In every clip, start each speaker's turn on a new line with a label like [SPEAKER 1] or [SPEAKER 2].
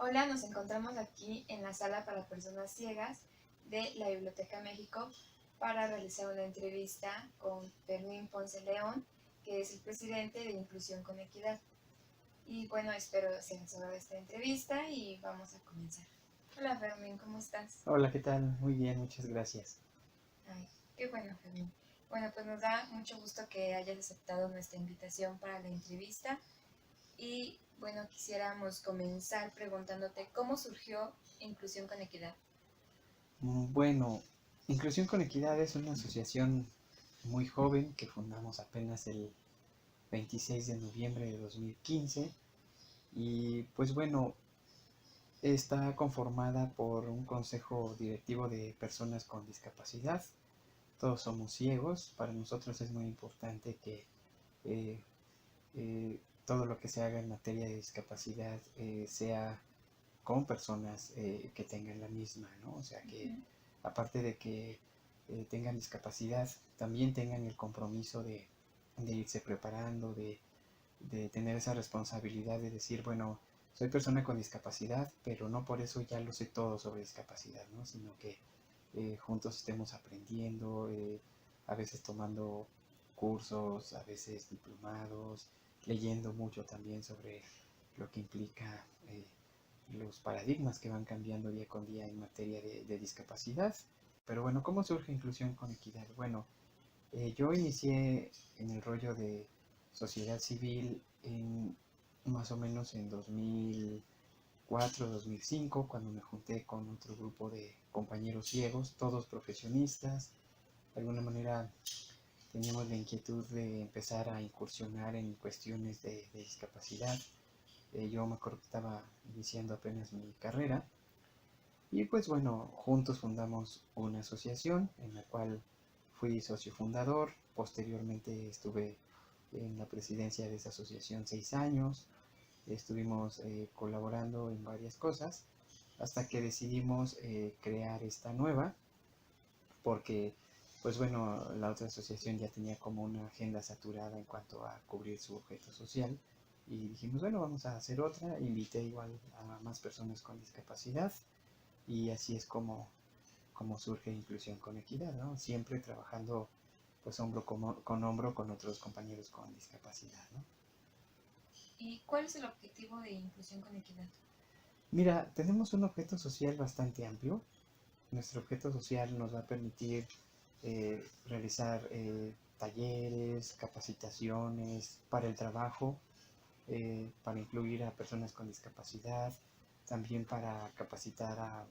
[SPEAKER 1] Hola, nos encontramos aquí en la sala para personas ciegas de la Biblioteca México para realizar una entrevista con Fermín Ponce León, que es el presidente de Inclusión con Equidad. Y bueno, espero se les agrade esta entrevista y vamos a comenzar. Hola Fermín, ¿cómo estás?
[SPEAKER 2] Hola, ¿qué tal? Muy bien, muchas gracias.
[SPEAKER 1] Ay, qué bueno Fermín. Bueno, pues nos da mucho gusto que hayas aceptado nuestra invitación para la entrevista. Y bueno, quisiéramos comenzar preguntándote cómo surgió Inclusión con Equidad.
[SPEAKER 2] Bueno, Inclusión con Equidad es una asociación muy joven que fundamos apenas el 26 de noviembre de 2015 y pues bueno, está conformada por un consejo directivo de personas con discapacidad. Todos somos ciegos, para nosotros es muy importante que eh, todo lo que se haga en materia de discapacidad sea con personas que tengan la misma, ¿no? O sea, que
[SPEAKER 1] Uh-huh.
[SPEAKER 2] aparte de que tengan discapacidad, también tengan el compromiso de irse preparando, de tener esa responsabilidad de decir, bueno, soy persona con discapacidad, pero no por eso ya lo sé todo sobre discapacidad, ¿no? Sino que juntos estemos aprendiendo, a veces tomando cursos, a veces diplomados, leyendo mucho también sobre lo que implica los paradigmas que van cambiando día con día en materia de discapacidad. Pero bueno, ¿cómo surge Inclusión con Equidad? Bueno, yo inicié en el rollo de sociedad civil en más o menos en 2004, 2005, cuando me junté con otro grupo de compañeros ciegos, todos profesionistas. De alguna manera teníamos la inquietud de empezar a incursionar en cuestiones de discapacidad. Yo me acuerdo que estaba iniciando apenas mi carrera y pues bueno, juntos fundamos una asociación en la cual fui socio fundador. Posteriormente estuve en la presidencia de esa asociación 6 años. Estuvimos colaborando en varias cosas hasta que decidimos crear esta nueva porque pues bueno, la otra asociación ya tenía como una agenda saturada en cuanto a cubrir su objeto social y dijimos, bueno, vamos a hacer otra. Invité igual a más personas con discapacidad y así es como surge Inclusión con Equidad, ¿no? Siempre trabajando pues hombro con hombro con otros compañeros con discapacidad, ¿no?
[SPEAKER 1] ¿Y cuál es el objetivo de Inclusión con Equidad?
[SPEAKER 2] Mira, tenemos un objeto social bastante amplio. Nuestro objeto social nos va a permitir realizar talleres, capacitaciones para el trabajo, para incluir a personas con discapacidad, también para capacitar a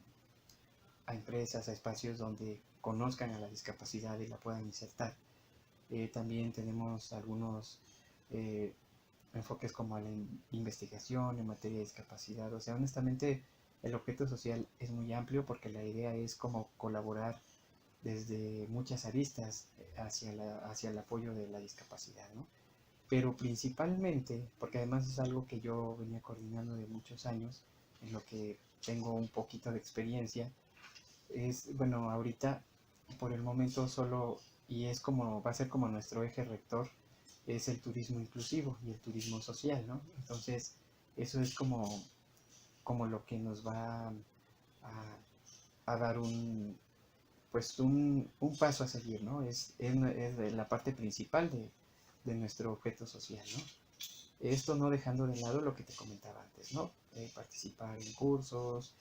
[SPEAKER 2] empresas, a espacios donde conozcan a la discapacidad y la puedan insertar. También tenemos algunos eh, enfoques como la investigación en materia de discapacidad. O sea, honestamente, el objeto social es muy amplio porque la idea es como colaborar desde muchas aristas hacia el apoyo de la discapacidad, ¿no? Pero principalmente, porque además es algo que yo venía coordinando de muchos años, en lo que tengo un poquito de experiencia, es, bueno, ahorita por el momento solo, y es como, va a ser como nuestro eje rector, es el turismo inclusivo y el turismo social, ¿no? Entonces, eso es como lo que nos va a dar pues un paso a seguir, ¿no? Es la parte principal de nuestro objeto social, ¿no? Esto no dejando de lado lo que te comentaba antes, ¿no? Participar en cursos,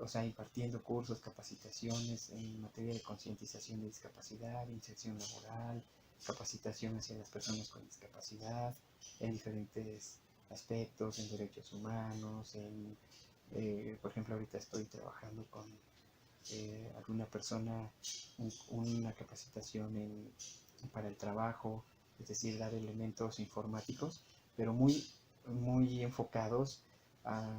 [SPEAKER 2] o sea, impartiendo cursos, capacitaciones en materia de concientización de discapacidad, inserción laboral, capacitación hacia las personas con discapacidad, en diferentes aspectos, en derechos humanos, por ejemplo, ahorita estoy trabajando con alguna persona, una capacitación para el trabajo, es decir, dar elementos informáticos, pero muy enfocados a,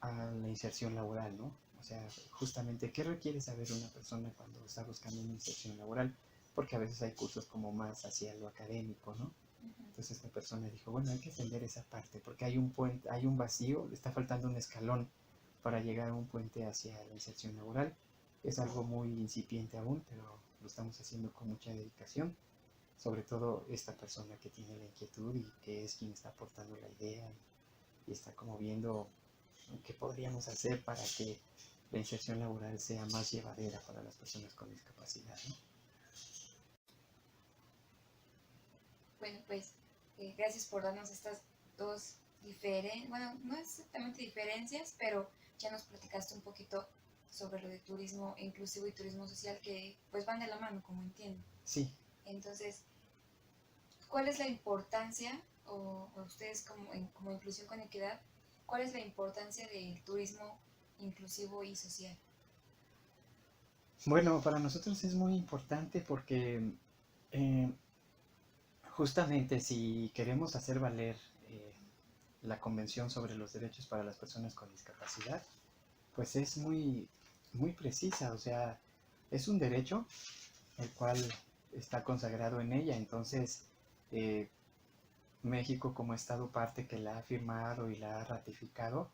[SPEAKER 2] a la inserción laboral, ¿no? O sea, justamente, ¿qué requiere saber una persona cuando está buscando una inserción laboral? Porque a veces hay cursos como más hacia lo académico, ¿no?
[SPEAKER 1] Uh-huh.
[SPEAKER 2] Entonces esta persona dijo, bueno, hay que extender esa parte, porque hay un puente, hay un vacío, le está faltando un escalón para llegar a un puente hacia la inserción laboral. Es algo muy incipiente aún, pero lo estamos haciendo con mucha dedicación, sobre todo esta persona que tiene la inquietud y que es quien está aportando la idea y está como viendo qué podríamos hacer para que la inserción laboral sea más llevadera para las personas con discapacidad, ¿no?
[SPEAKER 1] Bueno, pues gracias por darnos estas dos diferencias, bueno, no exactamente diferencias, pero ya nos platicaste un poquito sobre lo de turismo inclusivo y turismo social que pues van de la mano, como entiendo.
[SPEAKER 2] Sí.
[SPEAKER 1] Entonces, ¿cuál es la importancia, o ustedes como Inclusión con Equidad, cuál es la importancia del turismo inclusivo y social?
[SPEAKER 2] Bueno, para nosotros es muy importante porque eh, justamente si queremos hacer valer la Convención sobre los Derechos para las Personas con Discapacidad, pues es muy, muy precisa, o sea, es un derecho el cual está consagrado en ella, entonces eh, México como Estado parte que la ha firmado y la ha ratificado,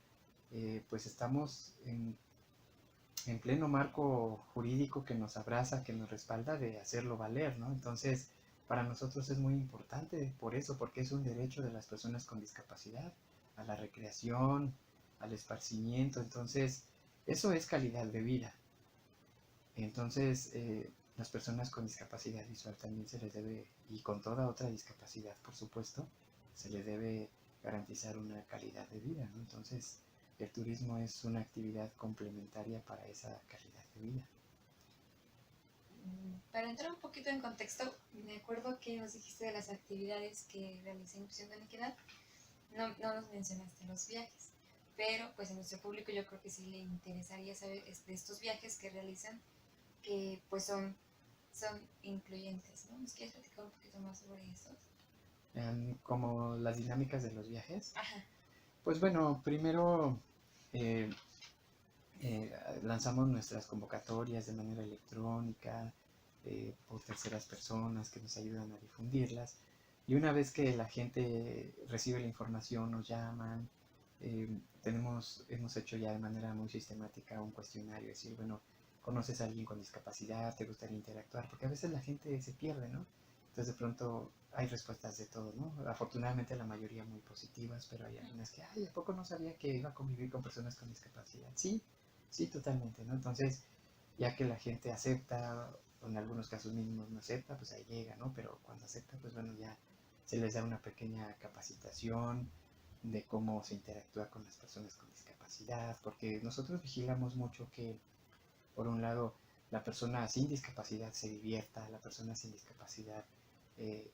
[SPEAKER 2] pues estamos en pleno marco jurídico que nos abraza, que nos respalda de hacerlo valer, ¿no? Entonces, para nosotros es muy importante por eso, porque es un derecho de las personas con discapacidad a la recreación, al esparcimiento, entonces, eso es calidad de vida. Entonces, las personas con discapacidad visual también se les debe, y con toda otra discapacidad, por supuesto, se les debe garantizar una calidad de vida, ¿no? Entonces, el turismo es una actividad complementaria para esa calidad de vida.
[SPEAKER 1] Para entrar un poquito en contexto, me acuerdo que nos dijiste de las actividades que realiza Inclusión con Equidad, no nos mencionaste los viajes, pero pues a nuestro público yo creo que sí le interesaría saber de estos viajes que realizan, que pues son incluyentes, ¿no? ¿Nos quieres platicar un poquito más sobre eso?
[SPEAKER 2] Como las dinámicas de los viajes.
[SPEAKER 1] Ajá.
[SPEAKER 2] Pues bueno, primero eh, eh, lanzamos nuestras convocatorias de manera electrónica por terceras personas que nos ayudan a difundirlas. Y una vez que la gente recibe la información, nos llaman, hemos hecho ya de manera muy sistemática un cuestionario, decir, bueno, ¿conoces a alguien con discapacidad? ¿Te gustaría interactuar? Porque a veces la gente se pierde, ¿no? Entonces de pronto hay respuestas de todo, ¿no? Afortunadamente la mayoría muy positivas, pero hay algunas que, ay, ¿a poco no sabía que iba a convivir con personas con discapacidad? Sí, sí, totalmente, ¿no? Entonces, ya que la gente acepta, o en algunos casos mínimos no acepta, pues ahí llega, ¿no? Pero cuando acepta, pues bueno, ya se les da una pequeña capacitación de cómo se interactúa con las personas con discapacidad, porque nosotros vigilamos mucho que, por un lado, la persona sin discapacidad se divierta, la persona sin discapacidad eh,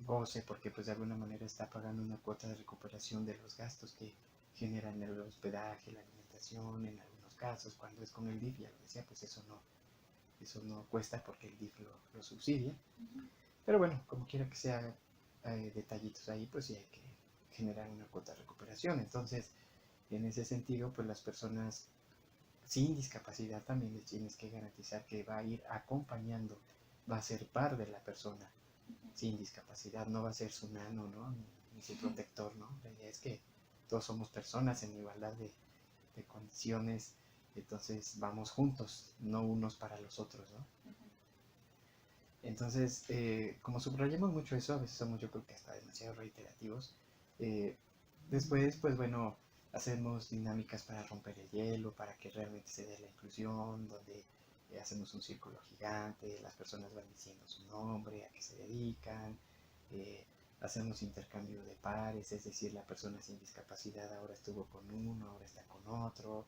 [SPEAKER 2] goce, porque pues de alguna manera está pagando una cuota de recuperación de los gastos que generan el hospedaje, la alimentación, en algunos casos, cuando es con el DIF, ya lo decía, pues eso no cuesta porque el DIF lo subsidia. Pero bueno, como quiera que sea, detallitos ahí, pues sí hay que generar una cuota de recuperación. Entonces, en ese sentido, pues las personas sin discapacidad también les tienes que garantizar que va a ir acompañando, va a ser par de la persona sin discapacidad, no va a ser su nano, ¿no? Ni su protector, ¿no? La idea es que todos somos personas en igualdad de condiciones, entonces vamos juntos, no unos para los otros, ¿no? Entonces, como subrayamos mucho eso, a veces somos yo creo que hasta demasiado reiterativos, eh, después, pues bueno, hacemos dinámicas para romper el hielo, para que realmente se dé la inclusión, donde hacemos un círculo gigante, las personas van diciendo su nombre, a qué se dedican, eh, hacemos intercambio de pares, es decir, la persona sin discapacidad ahora estuvo con uno, ahora está con otro,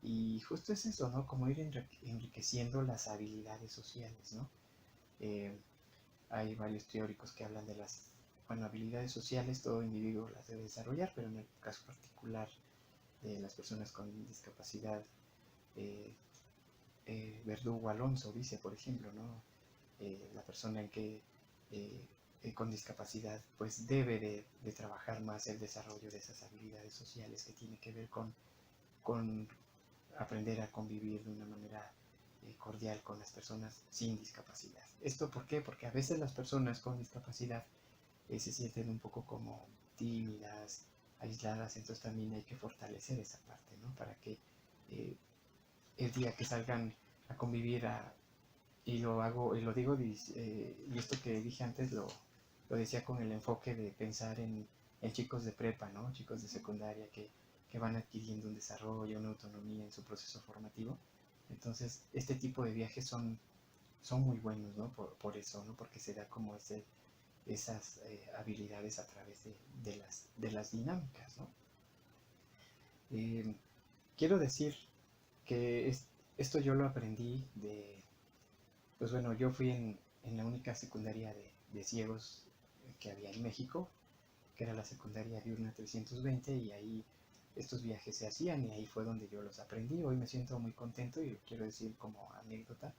[SPEAKER 2] y justo es eso, ¿no? Como ir enriqueciendo las habilidades sociales, ¿no? Eh, Hay varios teóricos que hablan de las, bueno, habilidades sociales, todo individuo las debe desarrollar, pero en el caso particular de las personas con discapacidad, eh, Verdugo Alonso dice, por ejemplo, ¿no? La persona en que con discapacidad pues debe de trabajar más el desarrollo de esas habilidades sociales que tiene que ver con aprender a convivir de una manera cordial con las personas sin discapacidad. ¿Esto por qué? Porque a veces las personas con discapacidad se sienten un poco como tímidas, aisladas, entonces también hay que fortalecer esa parte, ¿no? Para que eh, el día que salgan a convivir y lo hago, y lo digo, y esto que dije antes lo decía con el enfoque de pensar en chicos de prepa, ¿no? Chicos de secundaria que que van adquiriendo un desarrollo, una autonomía en su proceso formativo. Entonces, este tipo de viajes son muy buenos, ¿no? Por eso, ¿no? Porque se da como esas habilidades a través de las dinámicas, ¿no? Eh, Quiero decir que esto yo lo aprendí pues bueno, yo fui en la única secundaria de ciegos que había en México, que era la secundaria diurna 320, y ahí estos viajes se hacían y ahí fue donde yo los aprendí. Hoy me siento muy contento y quiero decir como anécdota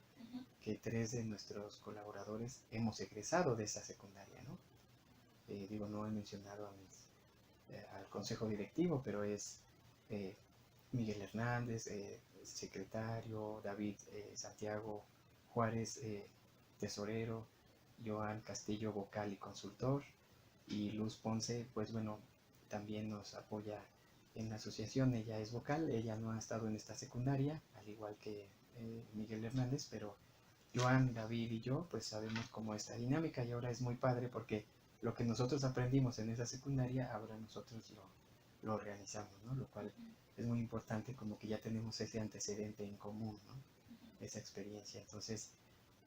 [SPEAKER 2] que 3 de nuestros colaboradores hemos egresado de esa secundaria, ¿no? Digo, no he mencionado al consejo directivo, pero es eh, Miguel Hernández, secretario, David Santiago Juárez, tesorero, Joan Castillo, vocal y consultor, y Luz Ponce, pues bueno, también nos apoya en la asociación. Ella es vocal, ella no ha estado en esta secundaria, al igual que Miguel Hernández, pero Joan, David y yo pues sabemos cómo es la dinámica, y ahora es muy padre porque lo que nosotros aprendimos en esa secundaria, ahora nosotros lo organizamos, ¿no? Lo cual es muy importante, como que ya tenemos ese antecedente en común, ¿no? Esa experiencia. Entonces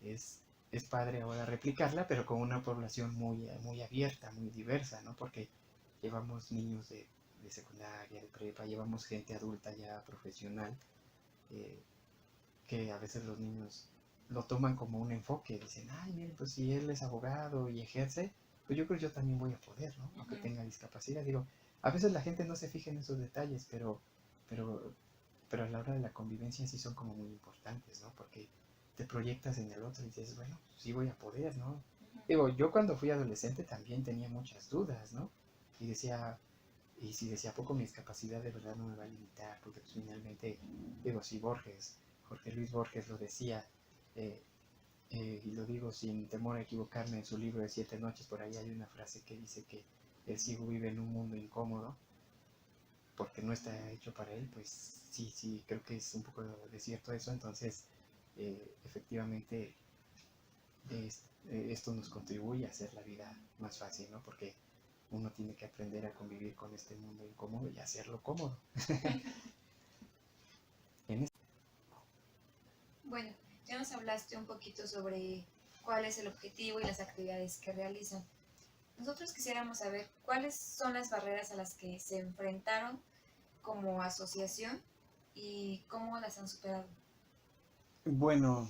[SPEAKER 2] es, es padre ahora replicarla, pero con una población muy abierta, muy diversa, ¿no? Porque llevamos niños de secundaria, de prepa, llevamos gente adulta ya profesional, eh, que a veces los niños lo toman como un enfoque, dicen, ay, miren, pues si él es abogado y ejerce, pues yo creo que yo también voy a poder, ¿no? Aunque tenga discapacidad. Digo, a veces la gente no se fija en esos detalles, pero, pero a la hora de la convivencia sí son como muy importantes, ¿no? Porque te proyectas en el otro y dices, bueno, sí voy a poder, ¿no? Digo, yo cuando fui adolescente también tenía muchas dudas, ¿no? Y decía, y si decía poco, mi discapacidad de verdad no me va a limitar, porque pues, finalmente, digo, si Jorge Luis Borges lo decía, eh, y lo digo sin temor a equivocarme, en su libro de 7 noches, por ahí hay una frase que dice que el ciego vive en un mundo incómodo porque no está hecho para él. Pues sí, sí, creo que es un poco de cierto eso. Entonces, efectivamente, esto nos contribuye a hacer la vida más fácil, ¿no? Porque uno tiene que aprender a convivir con este mundo incómodo y hacerlo cómodo. En este-
[SPEAKER 1] Bueno, ya nos hablaste un poquito sobre cuál es el objetivo y las actividades que realizan. Nosotros quisiéramos saber cuáles son las barreras a las que se enfrentaron como asociación y cómo las han superado.
[SPEAKER 2] Bueno,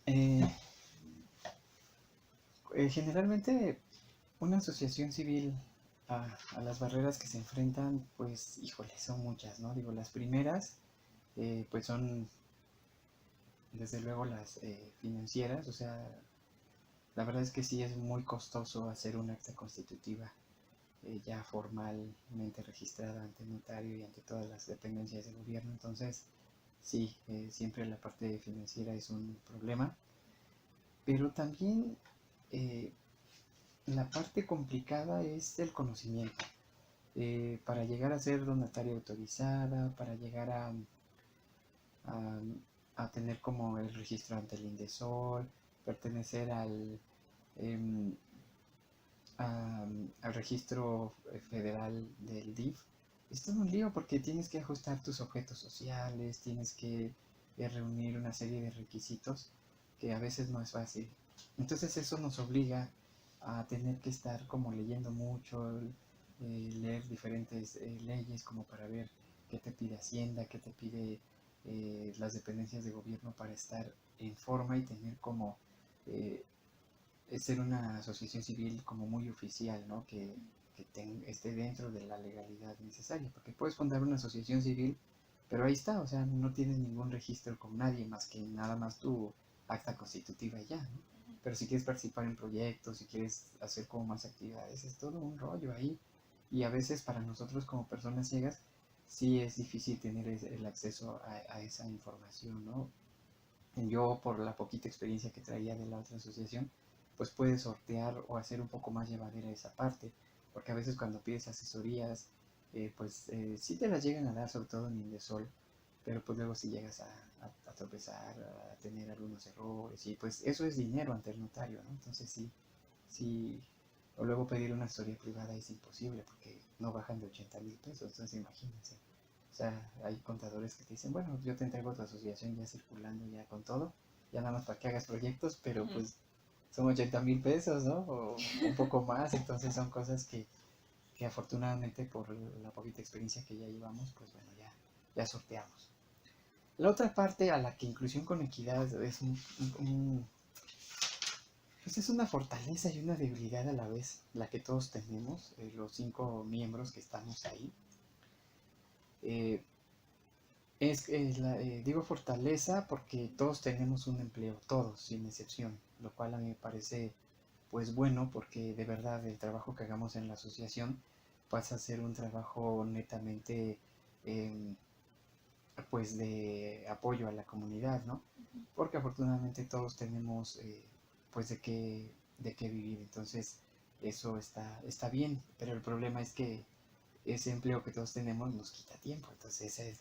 [SPEAKER 2] eh, generalmente una asociación civil, a las barreras que se enfrentan, pues, híjole, son muchas, ¿no? Digo, las primeras, pues son desde luego las financieras. O sea, la verdad es que sí es muy costoso hacer un acta constitutiva ya formalmente registrada ante notario y ante todas las dependencias del gobierno. Entonces, sí, siempre la parte financiera es un problema, pero también eh, la parte complicada es el conocimiento. Para llegar a ser donataria autorizada, para llegar a, a tener como el registro ante el INDESOL, pertenecer em, al registro federal del DIF. Es todo un lío porque tienes que ajustar tus objetos sociales, tienes que reunir una serie de requisitos que a veces no es fácil. Entonces eso nos obliga a tener que estar como leyendo mucho, leer diferentes leyes como para ver qué te pide Hacienda, qué te pide las dependencias de gobierno, para estar en forma y tener como eh, es ser una asociación civil como muy oficial, ¿no? Que esté dentro de la legalidad necesaria, porque puedes fundar una asociación civil, pero ahí está, o sea, no tienes ningún registro con nadie más que nada más tu acta constitutiva y ya, ¿no? Pero si quieres participar en proyectos, si quieres hacer como más actividades, es todo un rollo ahí. Y a veces para nosotros como personas ciegas, sí es difícil tener el acceso a esa información, ¿no? Yo, por la poquita experiencia que traía de la otra asociación, pues puedes sortear o hacer un poco más llevadera esa parte, porque a veces cuando pides asesorías, pues sí te las llegan a dar, sobre todo en Indesol, pero pues luego si llegas a tropezar, a tener algunos errores, y pues eso es dinero ante el notario, ¿no? Entonces sí, sí, o luego pedir una asesoría privada es imposible porque no bajan de 80,000 pesos, entonces imagínense. O sea, hay contadores que te dicen, bueno, yo te entrego tu asociación ya circulando, ya con todo, ya nada más para que hagas proyectos, pero
[SPEAKER 1] Ujú.
[SPEAKER 2] pues son 80,000 pesos, ¿no? O un poco más, entonces son cosas que afortunadamente por la poquita experiencia que ya llevamos, pues bueno, ya sorteamos. La otra parte a la que inclusión con equidad es pues es una fortaleza y una debilidad a la vez, la que todos tenemos, los 5 miembros que estamos ahí. Eh, digo fortaleza porque todos tenemos un empleo, todos, sin excepción, lo cual a mí me parece pues bueno porque de verdad el trabajo que hagamos en la asociación pasa a ser un trabajo netamente eh, pues de apoyo a la comunidad, ¿no? Porque afortunadamente todos tenemos pues de qué vivir, entonces eso está bien, pero el problema es que ese empleo que todos tenemos nos quita tiempo, entonces esa es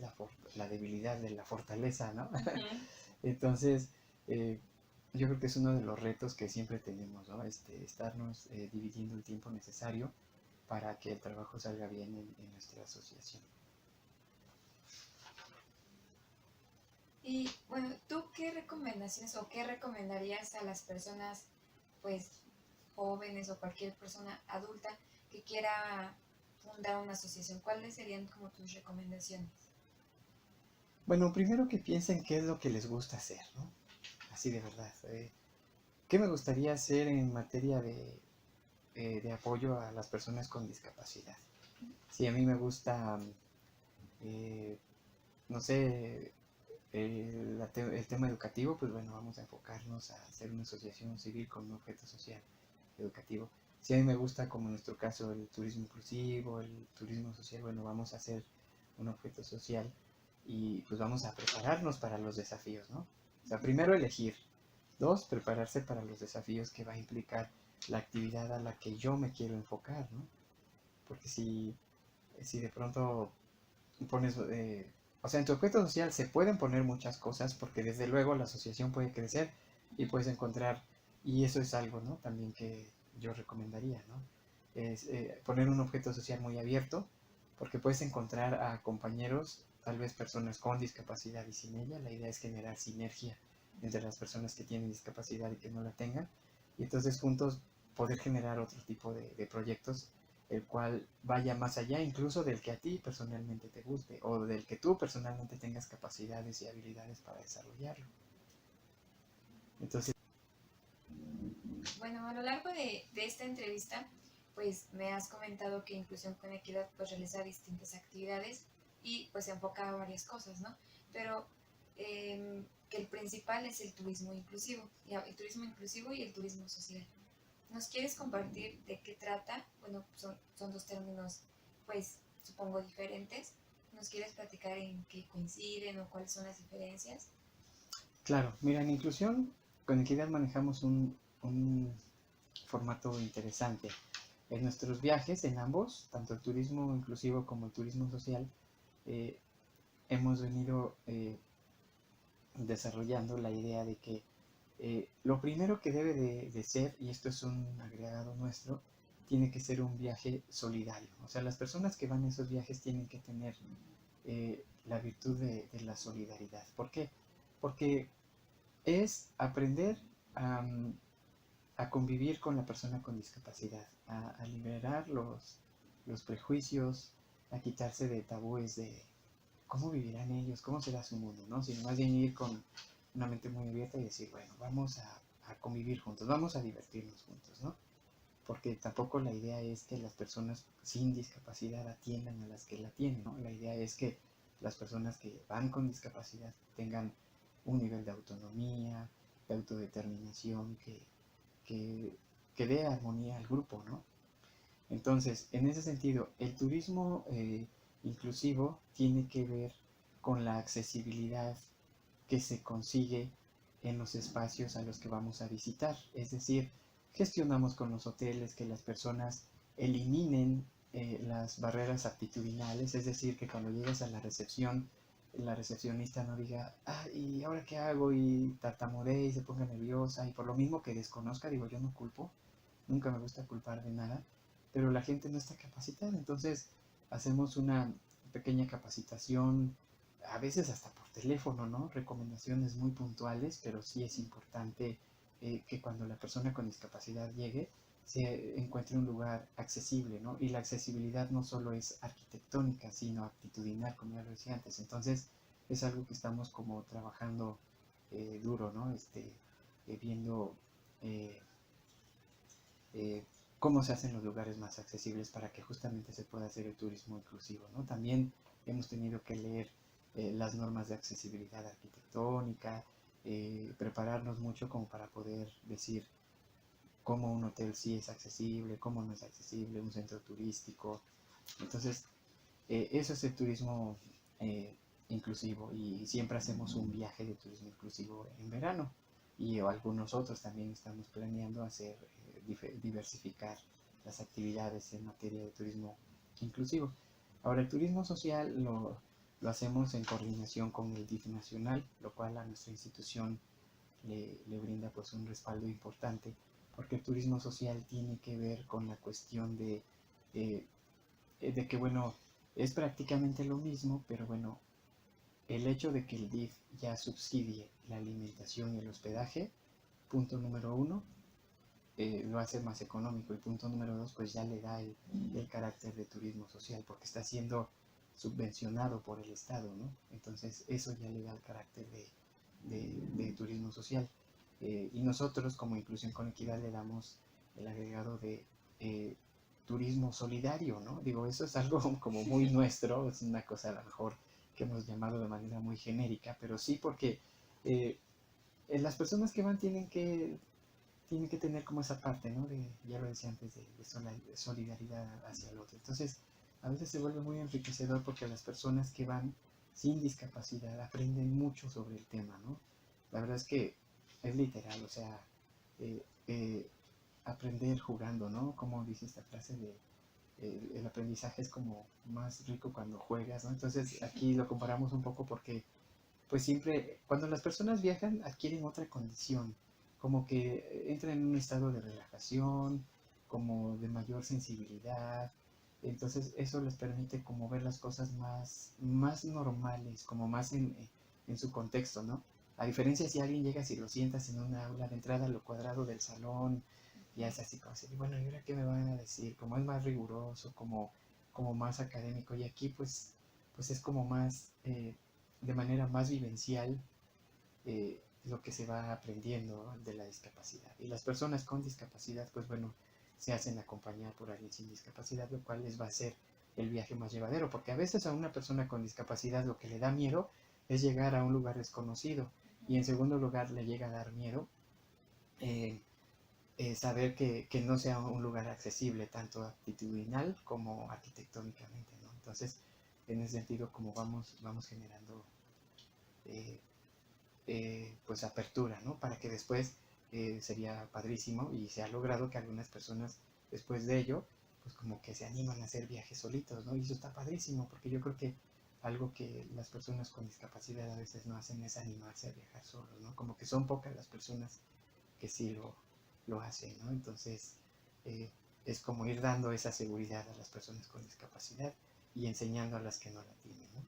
[SPEAKER 2] la debilidad de la fortaleza, ¿no?
[SPEAKER 1] Ujú.
[SPEAKER 2] Entonces, eh, yo creo que es uno de los retos que siempre tenemos, ¿no? Estarnos dividiendo el tiempo necesario para que el trabajo salga bien en nuestra asociación.
[SPEAKER 1] Y bueno, ¿tú qué recomendaciones o qué recomendarías a las personas, pues, jóvenes o cualquier persona adulta que quiera fundar una asociación? ¿Cuáles serían como tus recomendaciones?
[SPEAKER 2] Bueno, primero que piensen qué es lo que les gusta hacer, ¿no? Así de verdad. ¿Qué me gustaría hacer en materia de apoyo a las personas con discapacidad? Si a mí me gusta, eh, no sé, el tema educativo, pues bueno, vamos a enfocarnos a hacer una asociación civil con un objeto social educativo. Si a mí me gusta, como en nuestro caso, el turismo inclusivo, el turismo social, bueno, vamos a hacer un objeto social y pues vamos a prepararnos para los desafíos, ¿no? O sea, primero elegir. Dos, prepararse para los desafíos que va a implicar la actividad a la que yo me quiero enfocar, ¿no? Porque si de pronto pones, o sea, en tu objeto social se pueden poner muchas cosas porque desde luego la asociación puede crecer y puedes encontrar, y eso es algo, ¿no? También que yo recomendaría, ¿no? Es poner un objeto social muy abierto porque puedes encontrar a compañeros, tal vez personas con discapacidad y sin ella. La idea es generar sinergia entre las personas que tienen discapacidad y que no la tengan y entonces juntos poder generar otro tipo de proyectos el cual vaya más allá incluso del que a ti personalmente te guste o del que tú personalmente tengas capacidades y habilidades para desarrollarlo. Entonces,
[SPEAKER 1] Bueno, a lo largo de esta entrevista, pues me has comentado que Inclusión con Equidad pues realiza distintas actividades y pues se enfoca a varias cosas, ¿no? Pero que el principal es el turismo inclusivo, el turismo inclusivo y el turismo social. ¿Nos quieres compartir de qué trata? Bueno, son dos términos, pues supongo diferentes. ¿Nos quieres platicar en qué coinciden o cuáles son las diferencias?
[SPEAKER 2] claro, mira, en inclusión con equidad manejamos un formato interesante. En nuestros viajes, en ambos, tanto el turismo inclusivo como el turismo social, eh, hemos venido desarrollando la idea de que lo primero que debe de ser, y esto es un agregado nuestro, tiene que ser un viaje solidario. O sea, las personas que van a esos viajes tienen que tener la virtud de la solidaridad. ¿Por qué? Porque es aprender a, a convivir con la persona con discapacidad, a liberar los prejuicios, a quitarse de tabúes de cómo vivirán ellos, cómo será su mundo, ¿no? Sino más bien ir con una mente muy abierta y decir, bueno, vamos a convivir juntos, vamos a divertirnos juntos, ¿no? Porque tampoco la idea es que las personas sin discapacidad atiendan a las que la tienen, ¿no? La idea es que las personas que van con discapacidad tengan un nivel de autonomía, de autodeterminación, que, que dé armonía al grupo, ¿no? Entonces, en ese sentido, el turismo inclusivo tiene que ver con la accesibilidad que se consigue en los espacios a los que vamos a visitar. Es decir, gestionamos con los hoteles que las personas eliminen las barreras aptitudinales, es decir, que cuando llegas a la recepcionista no diga, ah, ¿y ahora qué hago? Y tartamudee y se ponga nerviosa, y por lo mismo que desconozca, digo, yo no culpo, nunca me gusta culpar de nada, pero la gente no está capacitada, entonces hacemos una pequeña capacitación, a veces hasta por teléfono, ¿no? Recomendaciones muy puntuales, pero sí es importante que cuando la persona con discapacidad llegue, se encuentre un lugar accesible, ¿no? Y la accesibilidad no solo es arquitectónica, sino actitudinal, como ya lo decía antes. Entonces, es algo que estamos como trabajando duro, ¿no? Viendo eh, eh, cómo se hacen los lugares más accesibles para que justamente se pueda hacer el turismo inclusivo, ¿no? También hemos tenido que leer las normas de accesibilidad arquitectónica, prepararnos mucho como para poder decir cómo un hotel sí es accesible, cómo no es accesible, un centro turístico. Entonces, eso es el turismo inclusivo y siempre hacemos un viaje de turismo inclusivo en verano y algunos otros también estamos planeando hacer, diversificar las actividades en materia de turismo inclusivo. Ahora, el turismo social lo hacemos en coordinación con el DIF nacional, lo cual a nuestra institución le brinda pues un respaldo importante, porque el turismo social tiene que ver con la cuestión eh, de que, bueno, es prácticamente lo mismo, pero bueno, el hecho de que el DIF ya subsidie la alimentación y el hospedaje, punto número uno, lo hace más económico. Y punto número dos, pues ya le da el carácter de turismo social, porque está siendo subvencionado por el Estado, ¿no? Entonces eso ya le da el carácter de turismo social. Y nosotros como Inclusión con Equidad le damos el agregado de turismo solidario, ¿no? Digo, eso es algo como muy nuestro, es una cosa a lo mejor que hemos llamado de manera muy genérica, pero sí porque eh, las personas que van tienen que tener como esa parte, ¿no? Ya lo decía antes, de solidaridad hacia el otro. Entonces, a veces se vuelve muy enriquecedor porque las personas que van sin discapacidad aprenden mucho sobre el tema, ¿no? La verdad es que es literal, o sea, eh, eh, aprender jugando, ¿no? Como dice esta frase de el aprendizaje es como más rico cuando juegas, ¿no? Entonces aquí lo comparamos un poco porque pues siempre, cuando las personas viajan, adquieren otra condición, como que entran en un estado de relajación, como de mayor sensibilidad. Entonces eso les permite como ver las cosas más normales, como más en su contexto, ¿no? A diferencia si alguien llega, si lo sientas en una aula de entrada, lo cuadrado del salón, ya es así como así, bueno, ¿y ahora qué me van a decir? Como es más riguroso, como más académico, y aquí pues es como más de manera más vivencial lo que se va aprendiendo de la discapacidad. Y las personas con discapacidad, pues bueno, se hacen acompañar por alguien sin discapacidad, lo cual les va a hacer el viaje más llevadero, porque a veces a una persona con discapacidad lo que le da miedo es llegar a un lugar desconocido, y en segundo lugar le llega a dar miedo eh, saber que no sea un lugar accesible tanto actitudinal como arquitectónicamente, ¿no? Entonces, en ese sentido, como vamos generando eh, pues apertura, ¿no? Para que después sería padrísimo y se ha logrado que algunas personas después de ello, pues como que se animan a hacer viajes solitos, ¿no? Y eso está padrísimo porque yo creo que algo que las personas con discapacidad a veces no hacen es animarse a viajar solos, ¿no? Como que son pocas las personas que sí lo hacen, ¿no? Entonces es como ir dando esa seguridad a las personas con discapacidad y enseñando a las que no la tienen, ¿no?